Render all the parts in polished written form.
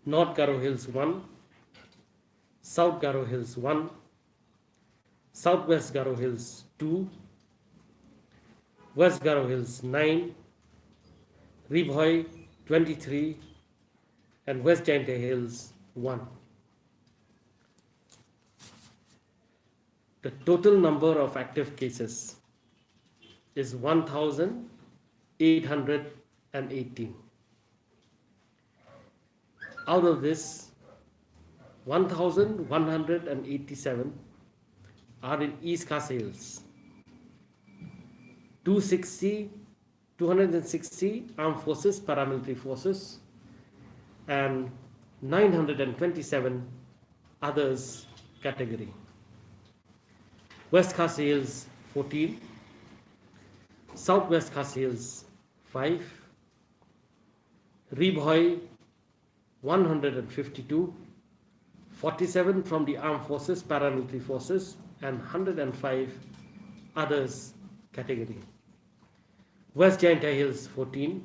North Garo Hills 1, South Garo Hills 1, Southwest Garo Hills 2, West Garo Hills 9, Ribhoi 23, and West Jaintia Hills 1. The total number of active cases is 1,818. Out of this, 1,187 are in East Khasi Hills. 260 armed forces, paramilitary forces, and 927 others category. West Khasi Hills 14, Southwest Khasi Hills 5, Ribhoi 152, 47 from the armed forces, paramilitary forces, and 105 others category. West Jaintia Hills 14,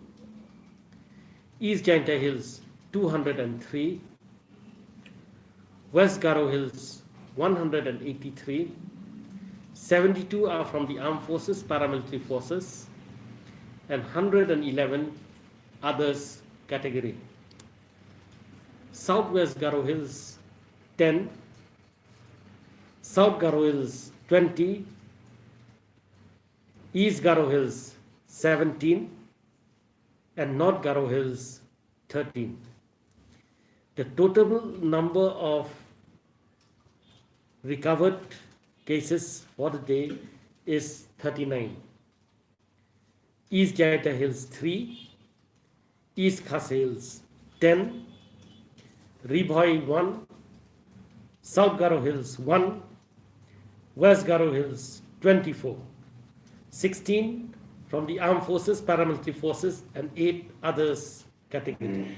East Jaintia Hills 203, West Garo Hills 183, 72 are from the armed forces, paramilitary forces, and 111 others category. Southwest Garo Hills 10, South Garo Hills 20, East Garo Hills 17, and North Garo Hills 13. The total number of recovered cases for the day is 39. East Jaintia Hills 3, East Khasi Hills 10, Ribhoi 1, South Garo Hills 1, West Garo Hills 24, 16 from the armed forces, paramilitary forces, and 8 others category.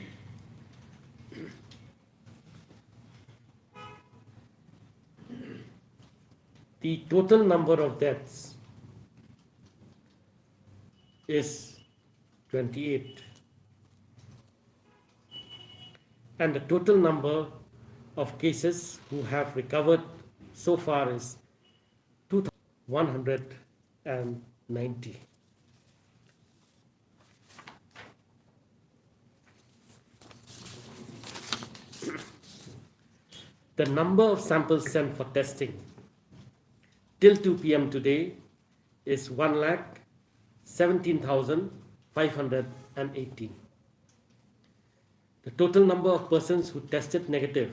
The total number of deaths is 28, and the total number of cases who have recovered so far is 2,190. The number of samples sent for testing till 2 p.m. today is 1,17,518. The total number of persons who tested negative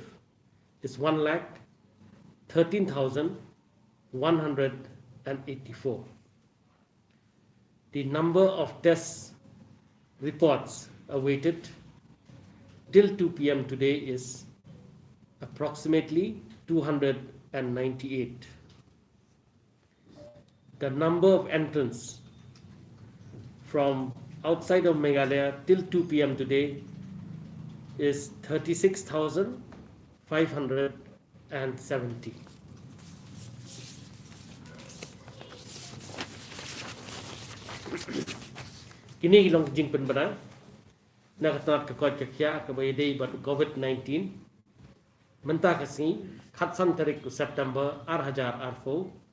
is 1,13,184. The number of test reports awaited till 2 p.m. today is approximately 298. The number of entrants from outside of Meghalaya till 2 p.m. today is 36,570. Kini hilong jing penbana nakatat kakot kakya kabayday bat COVID-19 mentah kasi khatsan tarik September 2004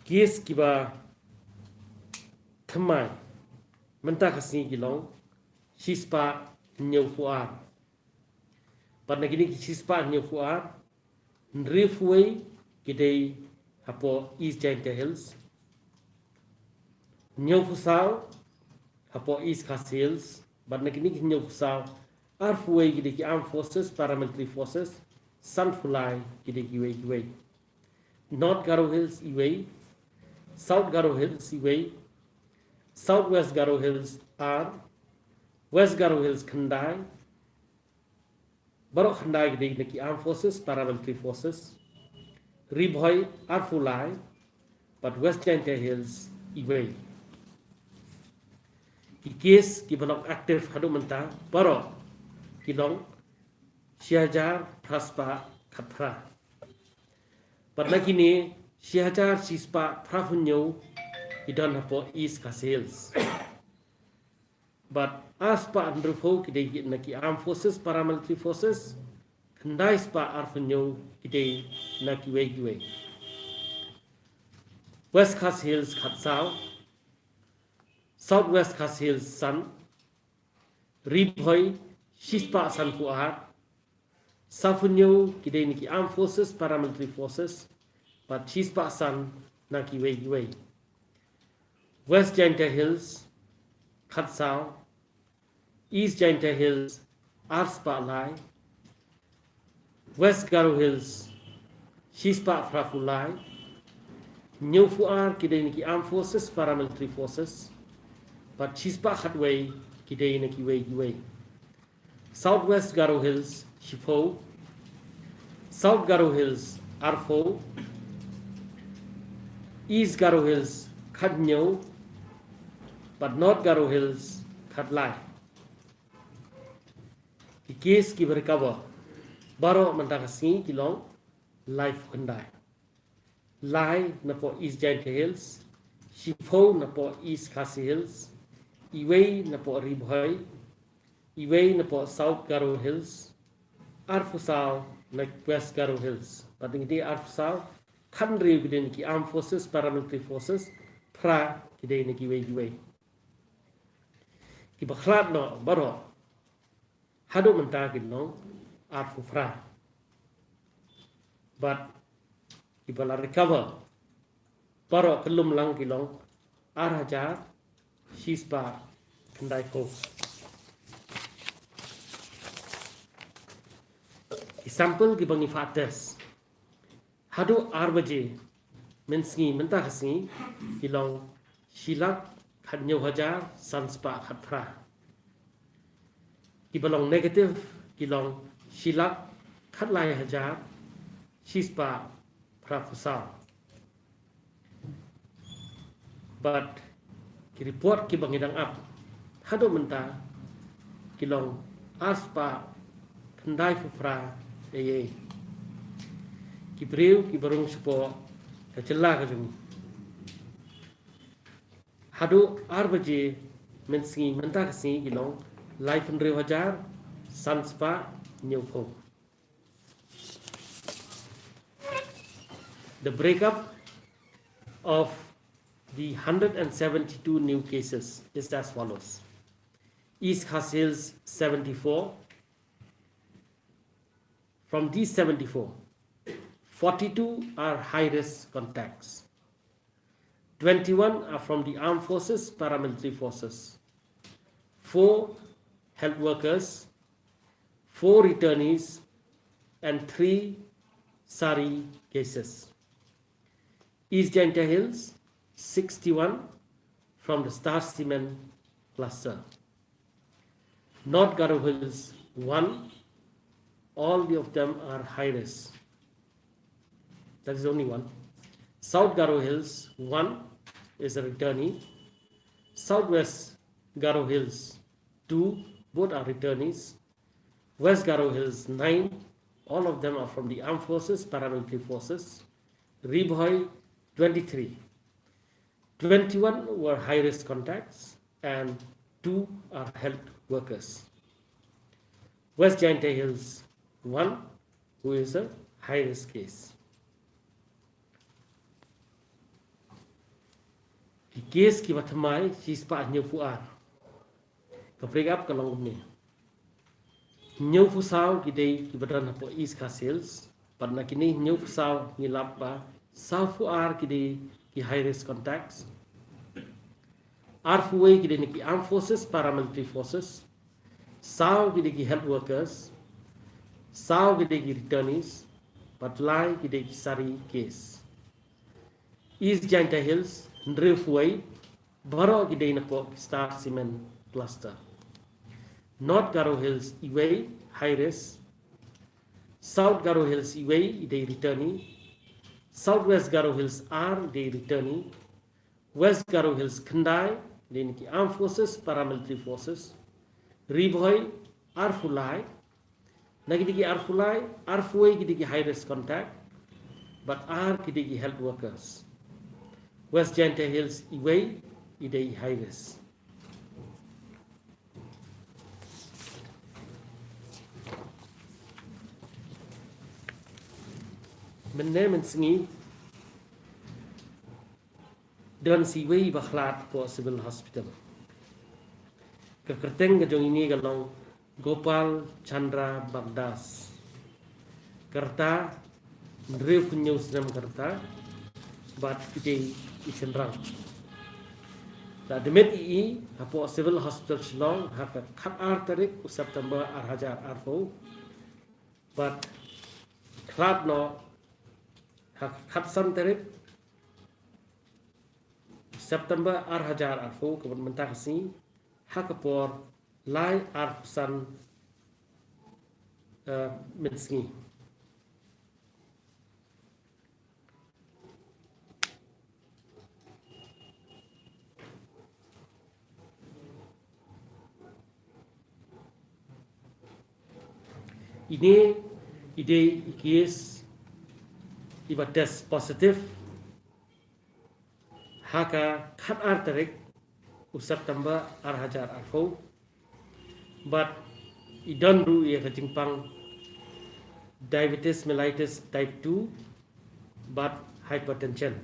kes kiba thamai mentah kasi gilong shispa new fuar pada gini shispa new fuar nrifway kidai hapo East Jaintia Hills new fusau hapo East Khasi Hills pada gini new fusau arfway kidai armed forces paramilitary forces sunfulai kidai giway North Garo Hills iway South Garo Hills iway Southwest Garo Hills R, West Garo Hills Khandai, Barok Khandai kidai naki armed forces, paramilitary forces, Ribhoi Arfulai, but West Jaintia Hills iway. Ki case ki balok active hadu menta Barok kilong Syajar Praspa Khatra. Pada kini Syajar Sispa Prafunyo idon hapo East Khasi Hills. but as pa andrufo kide naki armed forces paramilitary forces kandai spa arfanyo kide naki way West Khas Hills Khatsao Southwest Khas Hills San Ribhoi Shispa San Fuar Safunyo kide niki armed forces paramilitary forces but Shispa San naki way West Jaintia Hills Khatsao East Jaintia Hills Arspa Lai West Garo Hills Shispa Frafulai New Fuar kide niki armed forces paramilitary forces but Shispa Khatway kide niki way Southwest Garo Hills Shifo South Garo Hills Arfo East Garo Hills Khadnyo but North Garo Hills Khatlai the case ki recover baro mantakasi kilong life kandai Lai na po East Jaintia Hills Shifo na po East Khasi Hills Iway na po Ribhoi Iway na po South Garo Hills Arfusao na West Garo Hills pating di Arfusao Khandri kide niki armed forces paramilitary forces pra kide niki way ki baklat no baro hadu menta kinong Arfu fra but ki bala recover baro kelum lang kilong Arhajar Shispa Kandai ko example ki bangi fates hadu arbaje mensngi menta khasngi kilong Shilak Khanyo Hajar Sanspa Khatpra ki balong negative kilong Shilak Khatlai Hajar Shispa Prafusal but ki report ki bangidang up hadu menta kilong Aspa Kandai Fufra ki breu ki barung supo kacela kajung hadu arbaje mensngi menta kasi kilong life and Hajar Sanspa Nyufo the breakup of the 172 new cases is as follows East Khas Hills 74 from these 74 42 are high-risk contacts 21 are from the armed forces paramilitary forces 4 health workers 4 returnees and 3 SARI cases East Jaintia Hills 61 from the Star Cement cluster North Garo Hills 1 all of them are high risk that is only one South Garo Hills 1 is a returnee Southwest Garo Hills 2 both are returnees West Garo Hills 9 all of them are from the armed forces paramilitary forces Ribhoi 23 21 were high risk contacts and 2 are health workers West Jaintia Hills 1 who is a high risk case the case ki bathamai Shispa Nyufuar ka break up ka long ni Nyufusao ki dei ki badan po East Khas Hills padna kini Nyufusao ni lappa Safuar ki dei ki high risk contacts Arfuway ki dei ni ki armed forces paramilitary forces Sao ki dei ki health workers Sao ki dei ki returnees Patlai ki dei ki SARI case East Jaintia Hills Ndrifuway Baro ki dei na po Star Cement cluster North Garo Hills Iway high risk South Garo Hills Iway they returnee Southwest Garo Hills R they returnee West Garo Hills Kandai they niki armed forces paramilitary forces Ribhoi Arfulai nagidiki Arfulai Arfuway gidiki high risk contact but R gidiki health workers West Jaintia Hills Iway idei high risk mình nè mình nghĩ đơn si vây bạc lạt của civil hospital cái kerteng cái jong ini galong Gopal Chandra Bagdas kerta Drew News nam kerta but iti isin rang da demet ii hapo civil hospital Shillong haka khat ar tarik September ar hajar arfo but khat no hak khat san tarik September ar hajar arfo kebun mentah si hakapor lai arfsan mensengi ini ide case iba test positive haka khat ar tarik September ar hajar arfo but idon ru ye kajingpang diabetes mellitus type 2 but hypertension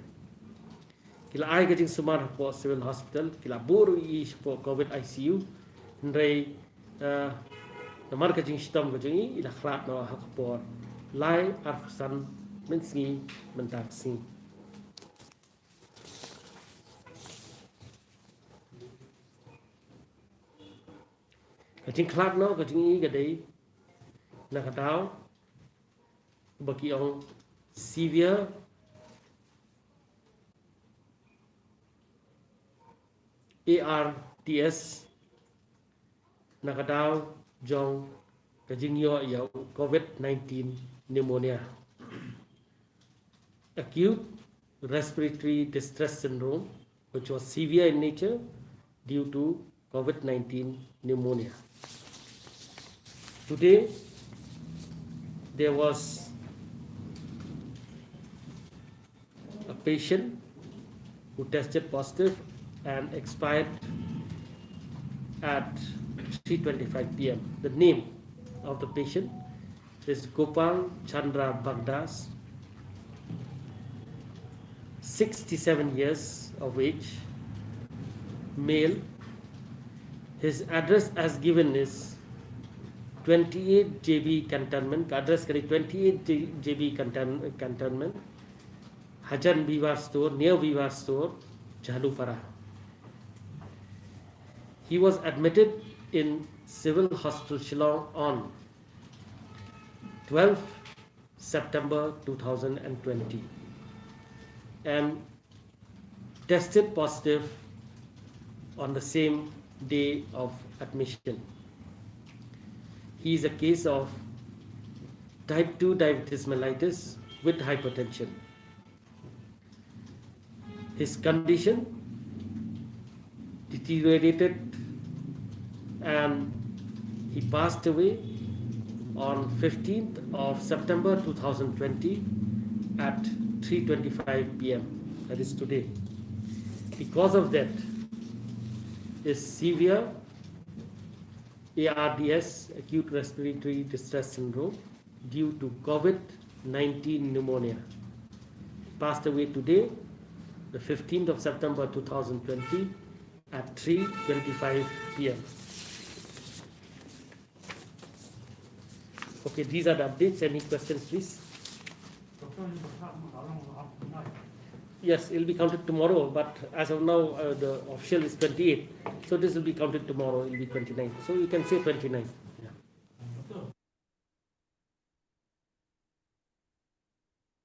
kila ai kajing sumar po civil hospital kila boru i po covid ICU ndrei namar kajing stom kajing ila khrat no hakpor lai arfsan mensi mentaksi kajing khlat no kajing i gadai nakatao baki ong severe ARDS nakatao jong kajing yo COVID-19 pneumonia acute respiratory distress syndrome which was severe in nature due to COVID-19 pneumonia. Today there was a patient who tested positive and expired at 3:25 p.m. The name of the patient is Gopal Chandra Bagdas, 67 years of age, male. His address as given is 28 JB cantonment, address kari 28 JB cantonment, Hajan Vivar store, near Vivar store, Jalupara. He was admitted in Civil Hospital Shillong on 12 September 2020 and tested positive on the same day of admission. He is a case of type 2 diabetes mellitus with hypertension. His condition deteriorated and he passed away on 15th of September 2020 at 3:25 p.m. That is today. The cause of death is severe ARDS, acute respiratory distress syndrome, due to COVID-19 pneumonia. Passed away today, the 15th of September 2020 at 3:25 p.m. Okay, these are the updates. Any questions, please? Yes, it will be counted tomorrow, but as of now, the official is 28. So this will be counted tomorrow, it will be 29. So you can say 29.